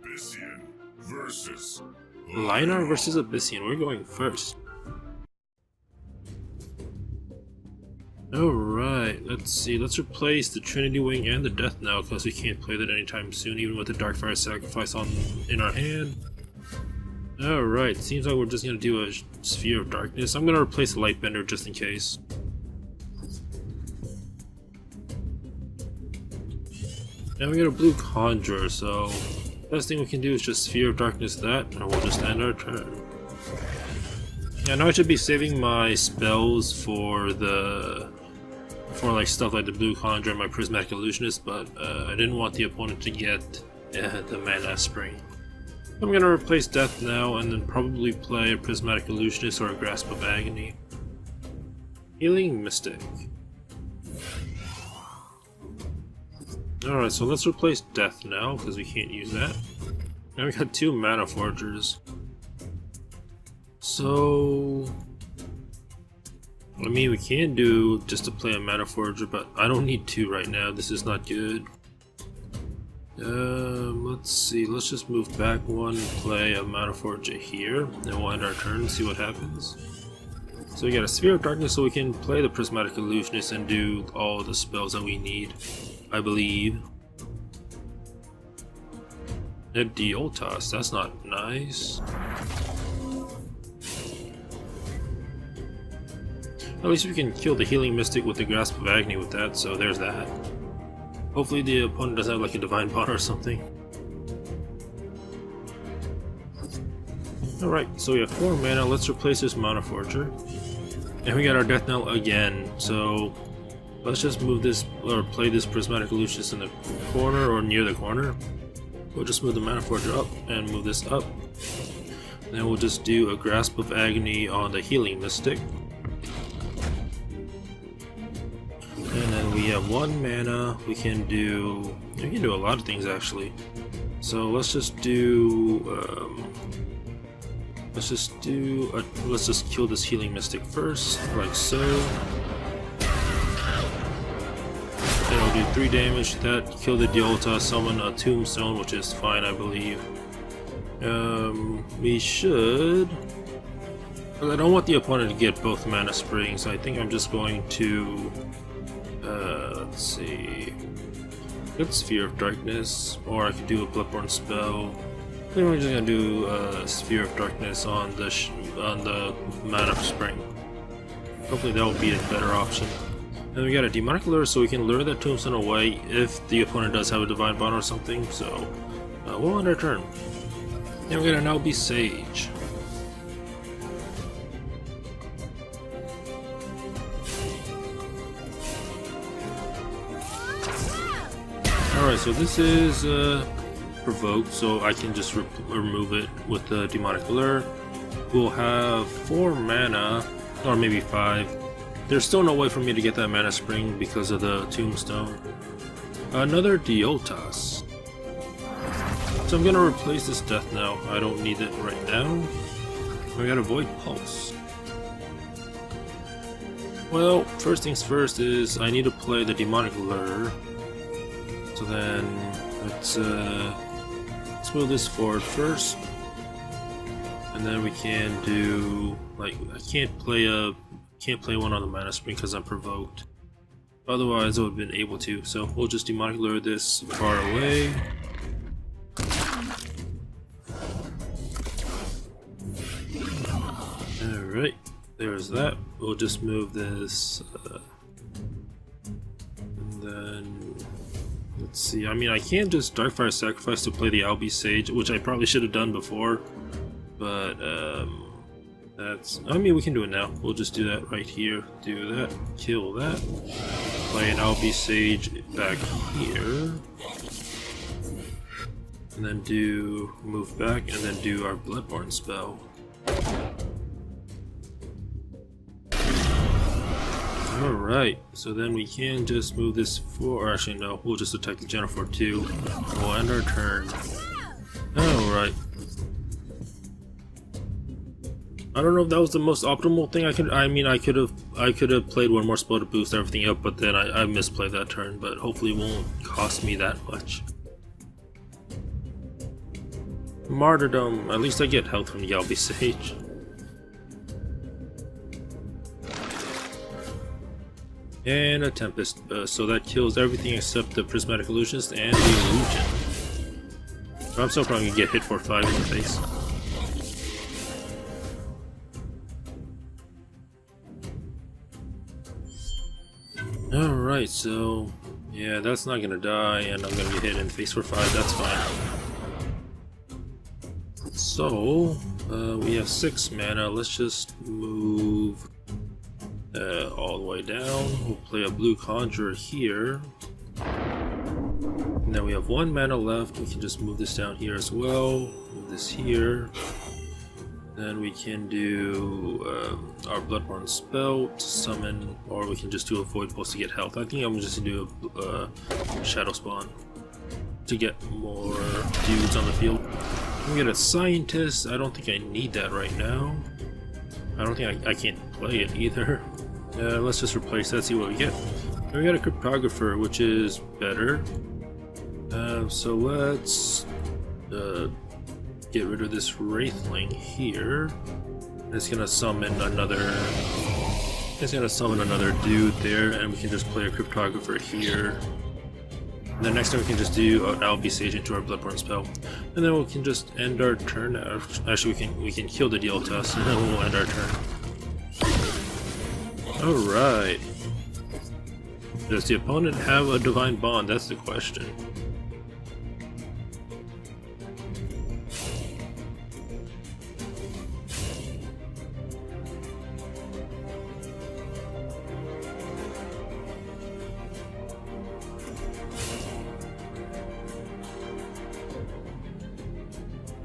Abyssian versus Linar versus Abyssian. We're going first. Alright, let's see. Let's replace the Trinity Wing and the Death Knell because we can't play that anytime soon, even with the Darkfire Sacrifice in our hand. Alright, seems like we're just going to do a Sphere of Darkness. I'm going to replace the Lightbender just in case. And we got a blue Conjurer, so best thing we can do is just Sphere of Darkness that, and we'll just end our turn. Yeah, I know I should be saving my spells for like stuff like the blue Conjurer and my Prismatic Illusionist, but I didn't want the opponent to get the Mana Spring. I'm gonna replace Death now and then probably play a Prismatic Illusionist or a Grasp of Agony. Healing Mystic. Alright, so let's replace Death now, because we can't use that. Now we got two Mana Forgers. So I mean, we can do just to play a Mana Forger, but I don't need two right now. This is not good. Let's see. Let's just move back one and play a Mana Forger here. Then we'll end our turn and see what happens. So we got a Sphere of Darkness, so we can play the Prismatic Illusionist and do all the spells that we need, I believe. And Duelyst, that's not nice. At least we can kill the Healing Mystic with the Grasp of Agony with that, so there's that. Hopefully the opponent doesn't have like a Divine Bond or something. Alright, so we have 4 mana, let's replace this Mana Forger. And we got our Death Knell again, so let's just move this, or play this Prismatic Illusionist in the corner or near the corner. We'll just move the Mana Forger up and move this up. Then we'll just do a Grasp of Agony on the Healing Mystic. And then we have 1 mana. We can do a lot of things actually. So let's just do let's just kill this Healing Mystic first, like so. Then we'll do 3 damage to that, kill the Duelyst, summon a Tombstone, which is fine, I believe. We should. Well, I don't want the opponent to get both Mana Springs, so I think I'm just going to. Let's see. Good Sphere of Darkness, or I could do a Bloodborne spell. I think we're just gonna do a Sphere of Darkness on the Mana Spring. Hopefully that will be a better option. And we got a Demonic Lure, so we can lure that Tombstone away if the opponent does have a Divine Bond or something. So we'll end our turn. And we're gonna now be Sage. Alright, so this is provoked, so I can just remove it with the Demonic Lure. We'll have 4 mana, or maybe 5. There's still no way for me to get that Mana Spring because of the Tombstone. Another Duelyst. So I'm gonna replace this Death Knell. I don't need it right now. We got a Void Pulse. Well, first things first is I need to play the Demonic Lure. So then let's move this forward first, and then we can do like I can't play one on the Mana Spring because I'm provoked. Otherwise, I would have been able to. So we'll just Demonic Lure this far away. All right, there's that. We'll just move this, and then. Let's see, I mean I can't just Darkfire Sacrifice to play the Albi Sage, which I probably should have done before, but I mean we can do it now. We'll just do that right here, do that, kill that, play an Albi Sage back here, and then do move back, and then do our Bloodborne spell. Alright, so then we can just move this forward, or actually no, we'll just attack the General for 2. We'll end our turn. Alright. I don't know if that was the most optimal thing I could have played one more spell to boost everything up, but then I misplayed that turn, but hopefully it won't cost me that much. Martyrdom. At least I get health from the Yalbi Sage. And a Tempest. So that kills everything except the Prismatic Illusionist and the Illusion. So I'm still probably gonna get hit for 5 in the face. Alright, so yeah, that's not gonna die, and I'm gonna get hit in the face for 5, that's fine. So, we have 6 mana, let's just move all the way down. We'll play a blue Conjurer here. And then we have 1 mana left, we can just move this down here as well, move this here. Then we can do our Bloodborne spell to summon, or we can just do a Void Pulse to get health. I think I'm just gonna do a Shadow Spawn to get more dudes on the field. We get a Scientist. I don't think I need that right now. I don't think I can't play it either. Let's just replace that, see what we get. And we got a Cryptographer, which is better. So let's get rid of this Wraithling here. It's gonna summon another. It's gonna summon another dude there, and we can just play a Cryptographer here. And then next time we can just do an Albi Sage into our Bloodborne spell, and then we can just end our turn. Actually, we can kill the deal test, and then we'll end our turn. All right. Does the opponent have a Divine Bond? That's the question.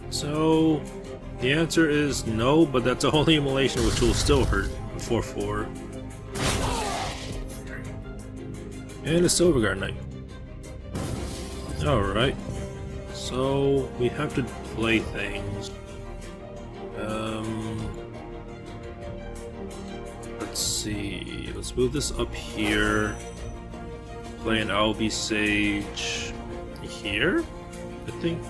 So, the answer is no, but that's a Holy Immolation, which will still hurt. 4/4. And a Silverguard Knight. Alright. So, we have to play things. Let's see. Let's move this up here. Play an Albi Sage here, I think.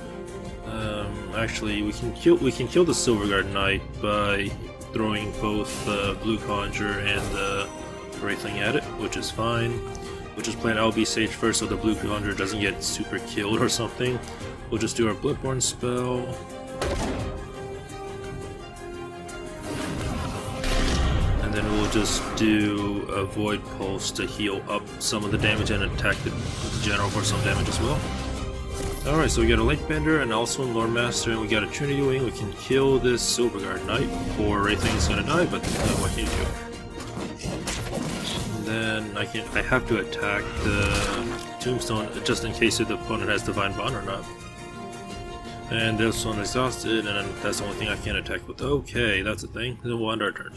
Actually, we can kill the Silverguard Knight by throwing both the Blue Conjurer and the Wraithling at it, which is fine. We'll just play an Albi Sage first so the Blue Conjurer doesn't get super killed or something. We'll just do our Bloodborne spell. And then we'll just do a Void Pulse to heal up some of the damage and attack the General for some damage as well. Alright, so we got a Lightbender and also a Lore Master, and we got a Trinity Wing. We can kill this Silverguard Knight, or Wraithling's gonna die, but what can you do? And then I have to attack the Tombstone just in case if the opponent has Divine Bond or not. And this one exhausted, and that's the only thing I can attack with. Okay, that's a thing. Then we'll end our turn.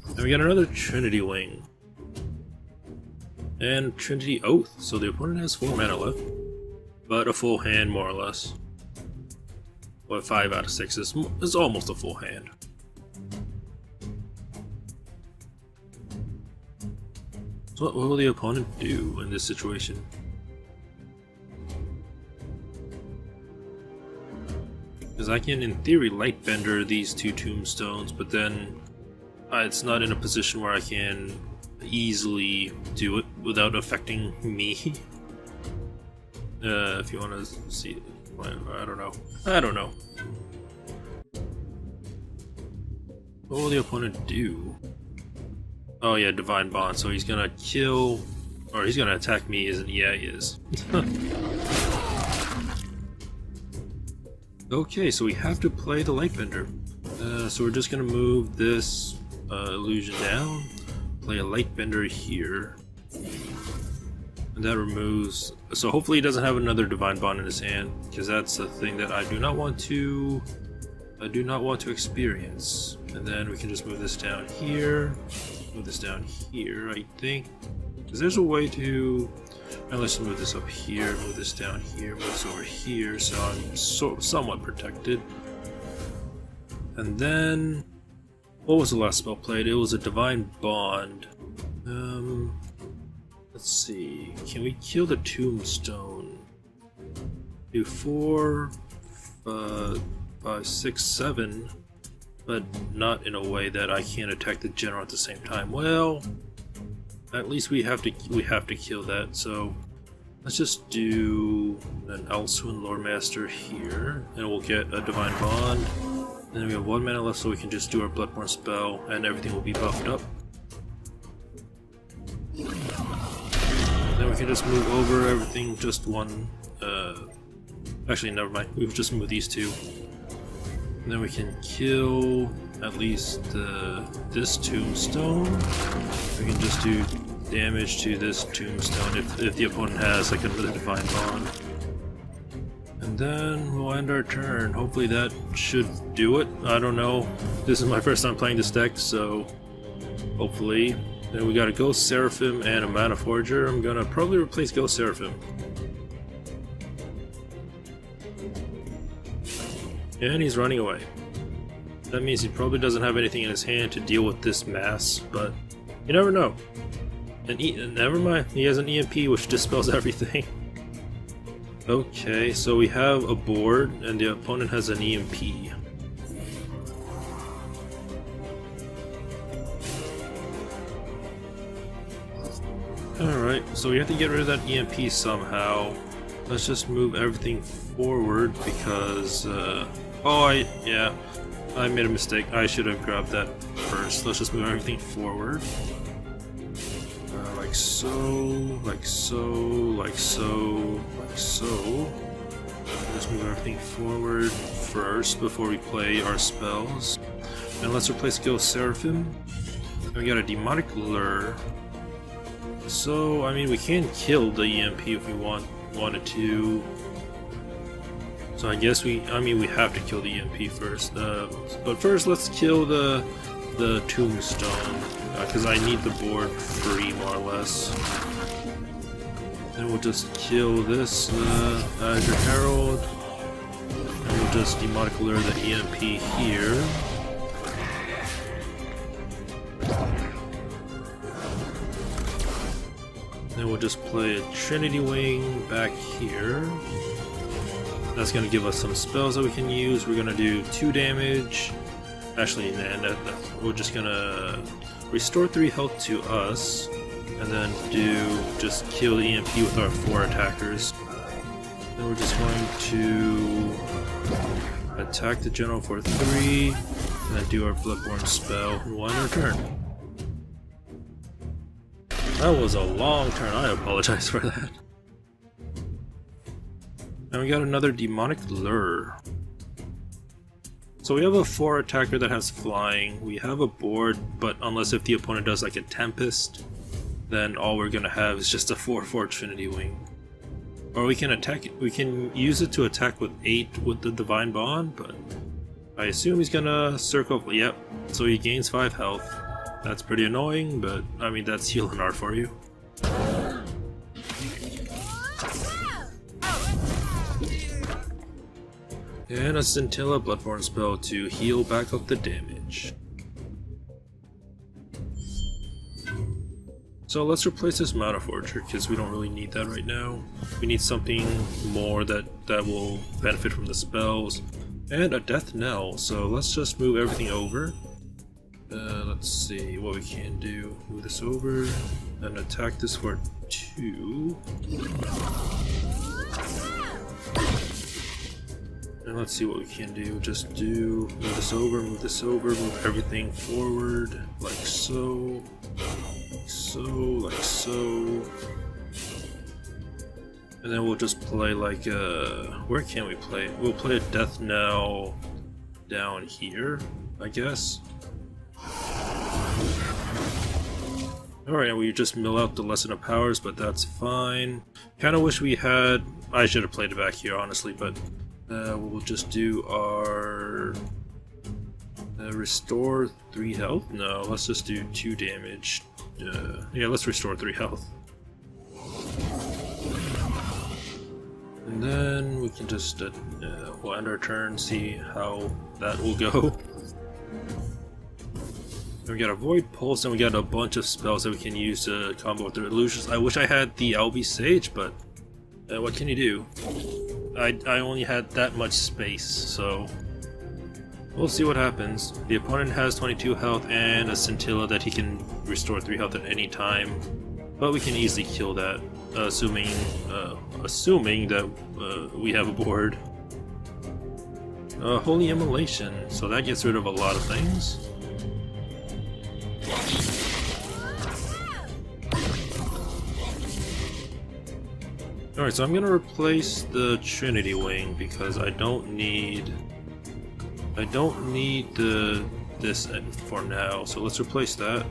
And we got another Trinity Wing. And Trinity Oath, so the opponent has 4 mana left. But a full hand, more or less. What, 5 out of 6 is almost a full hand. So what will the opponent do in this situation? Because I can, in theory, Lightbender these 2 tombstones, but then it's not in a position where I can easily do it without affecting me. If you want to see, I don't know. What will the opponent do? Oh yeah, Divine Bond. So he's gonna kill, or he's gonna attack me, isn't he? Yeah, he is. Okay, so we have to play the Lightbender. So we're just gonna move this illusion down, play a Lightbender here. And that removes, so hopefully he doesn't have another Divine Bond in his hand, because that's the thing that I do not want to experience. And then we can just move this down here, I think, because there's a way to, and let's move this up here, move this down here, move this over here, so I'm somewhat protected. And then, what was the last spell played? It was a Divine Bond. Let's see, can we kill the Tombstone? Do 4, 5, 6, 7, but not in a way that I can't attack the general at the same time. Well, at least we have to kill that. So let's just do an Elswin Lordmaster here, and we'll get a Divine Bond. And then we have 1 mana left, so we can just do our Bloodborne spell, and everything will be buffed up. Then we can just move over everything, just one. Actually, never mind. We've just moved these two. And then we can kill at least this tombstone. We can just do damage to this tombstone if the opponent has like another Divine Bond. And then we'll end our turn. Hopefully that should do it. I don't know. This is my first time playing this deck, so hopefully. Then we got a Ghost Seraphim and a Mana Forger. I'm gonna probably replace Ghost Seraphim. And he's running away. That means he probably doesn't have anything in his hand to deal with this mass, but you never know. And never mind, he has an EMP which dispels everything. Okay, so we have a board and the opponent has an EMP. Alright, so we have to get rid of that EMP somehow. Let's just move everything forward because, yeah, I made a mistake. I should have grabbed that first. Let's just move everything forward. Like so, like so, like so, like so. Let's move everything forward first before we play our spells. And let's replace Ghost Seraphim. And we got a Demonic Lure. So, I mean, we can kill the EMP if we wanted to. So I guess we have to kill the EMP first. But first, let's kill the tombstone because I need the board free, more or less. Then we'll just kill this Azure Herald, and we'll just Demonic Lure the EMP here. Then we'll just play a Trinity Wing back here. That's going to give us some spells that we can use. We're going to do 2 damage. Actually, we're just going to restore 3 health to us. And then just kill the EMP with our 4 attackers. Then we're just going to attack the general for 3. And then do our Bloodborne spell. We'll end our turn. That was a long turn, I apologize for that. And we got another Demonic Lure. So we have a 4 attacker that has flying. We have a board, but unless if the opponent does like a Tempest, then all we're gonna have is just a 4/4 Trinity Wing. Or we can attack it. We can use it to attack with 8 with the Divine Bond, but I assume he's gonna circle. Yep. So he gains 5 health. That's pretty annoying, but I mean that's healing art for you. And a Scintilla Bloodborne spell to heal back up the damage. So let's replace this Mana Forger because we don't really need that right now. We need something more that will benefit from the spells. And a Death Knell, so let's just move everything over. Let's see what we can do. Move this over and attack this for 2. And let's see what we can do. Just move this over, move everything forward, like so, like so, like so. And then we'll just play like where can we play? We'll play a Death Knell down here, I guess. Alright, and we just mill out the Lesson of Powers, but that's fine. Kinda wish we had... I should have played it back here, honestly, but we'll just do our... restore 3 health? No, let's just do 2 damage. Yeah, let's restore 3 health. And then we can just we'll end our turn, see how that will go. We got a Void Pulse, and we got a bunch of spells that we can use to combo with the illusions. I wish I had the Albi Sage, but what can you do? I only had that much space, so we'll see what happens. The opponent has 22 health and a scintilla that he can restore 3 health at any time, but we can easily kill that, assuming that we have a board. Holy Immolation, so that gets rid of a lot of things. Alright, so I'm gonna replace the Trinity Wing because I don't need this for now, so let's replace that.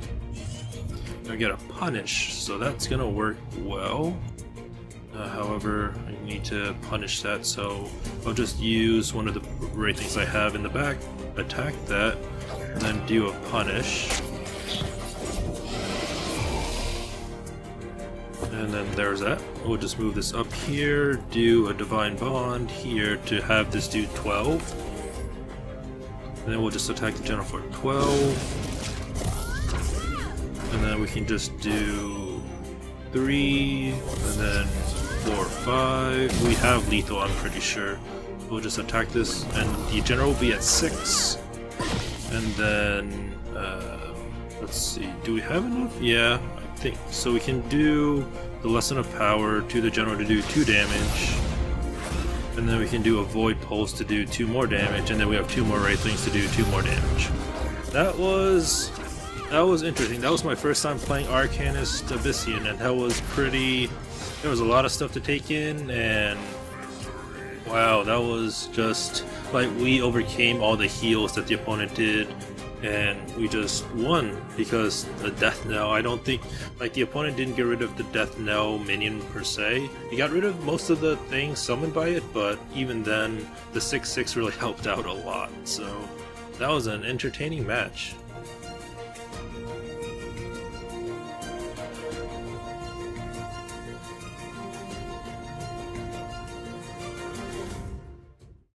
I get a Punish, so that's gonna work well. However, I need to punish that, so I'll just use one of the Ray things I have in the back, attack that, and then do a punish. And then there's that. We'll just move this up here, do a Divine Bond here to have this do 12. And then we'll just attack the general for 12. And then we can just do 3, and then 4, 5. We have lethal, I'm pretty sure. We'll just attack this, and the general will be at 6. And then, let's see, do we have enough? Yeah, I think so. We can do the Lesson of Power to the general to do 2 damage. And then we can do a Void Pulse to do 2 more damage, and then we have 2 more Wraithlings to do 2 more damage. That was interesting. That was my first time playing Arcanist Abyssian, and that was pretty... There was a lot of stuff to take in, and wow, that was just like we overcame all the heals that the opponent did, and we just won because the Death Knell. I don't think, like, the opponent didn't get rid of the Death Knell minion per se. He got rid of most of the things summoned by it, but even then, the 6/6 really helped out a lot. So that was an entertaining match.